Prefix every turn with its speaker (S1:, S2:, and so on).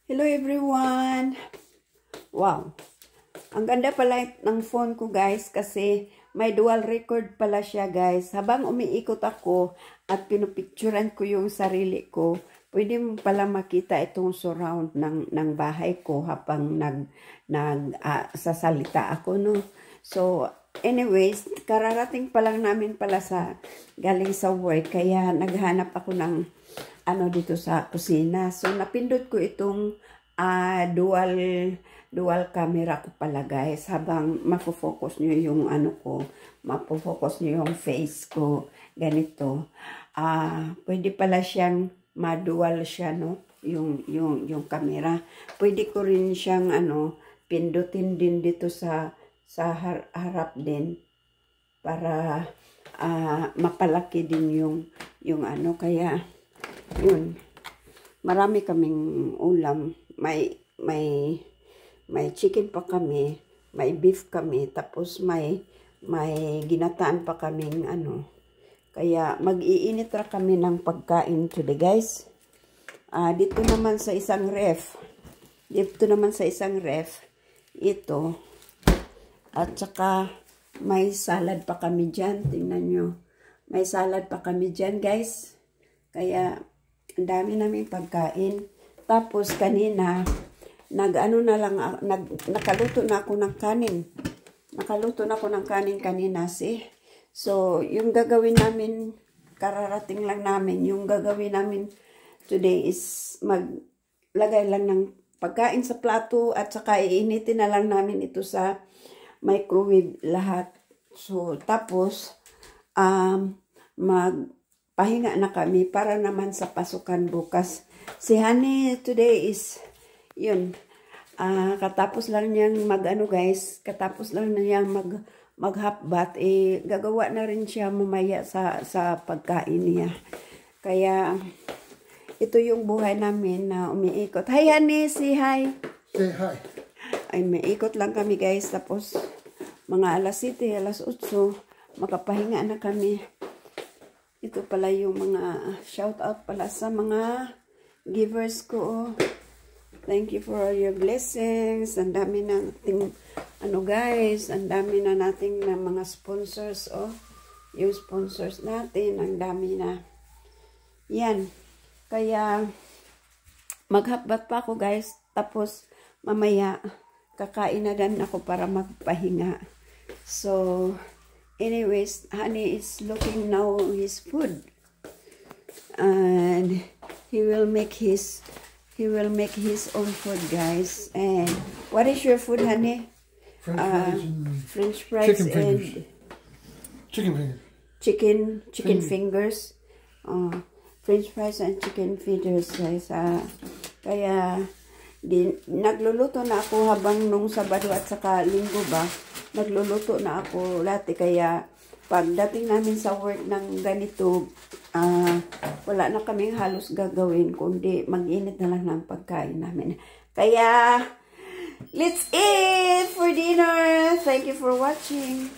S1: Hello everyone! Wow! Ang ganda pala ng phone ko guys kasi may dual record pala siya guys. Habang umiikot ako at pinupicturan ko yung sarili ko, pwede mo pala makita itong surround ng bahay ko habang sasalita ako, no? So, anyways, kararating pa lang namin pala galing sa work, kaya naghanap ako ng dito sa kusina. So, napindot ko itong dual camera ko pala guys. Habang mafocus nyo yung mafocus nyo yung face ko. Ganito. Pwede pala siyang ma-dual siya, no? Yung camera. Pwede ko rin siyang pindutin din dito sa harap din. Para mapalaki din yung kaya yun, marami kaming ulam. May chicken pa kami, may beef kami, tapos may ginataan pa kaming Kaya mag-iinit ra kami ng pagkain today guys. Dito naman sa isang ref, ito. At saka may salad pa kami dyan. Tingnan nyo. May salad pa kami dyan guys. Kaya ang dami namin pagkain. Tapos kanina, nakaluto na ako ng kanin. Nakaluto na ako ng kanin kanina, So, yung gagawin namin, kararating lang namin, yung gagawin namin today is maglagay lang ng pagkain sa plato at saka iinitin na lang namin ito sa microwave lahat. So, tapos, pahinga na kami para naman sa pasukan bukas. Si Honey today is, yun, katapos lang niyang katapos lang niyang mag-half bath, gagawa na rin siya mamaya sa pagkain niya. Kaya, ito yung buhay namin na umiikot. Hi Honey, say hi.
S2: Say hi.
S1: Ay, may ikot lang kami guys, tapos mga alas 7, alas 8, makapahinga na kami. Ito pala yung mga shout out pala sa mga givers ko. Thank you for all your blessings. Ang dami nating guys, ang dami na nating mga sponsors, yung sponsors natin, ang dami na. Yan. Kaya maghabat pa ako guys, tapos mamaya kakain na din ako para magpahinga. So, anyways, Honey is looking now his food, and he will make his own food, guys. And what is your food, Honey?
S2: French fries and chicken fingers.
S1: French fries and chicken fingers, guys. Kaya nagluluto na ako habang nung Sabado at saka Linggo ba. Nagluluto na ako lati, kaya pagdating namin sa work ng ganito, wala na kaming halos gagawin, kundi mag-init na lang ng pagkain namin. Kaya, let's eat for dinner! Thank you for watching!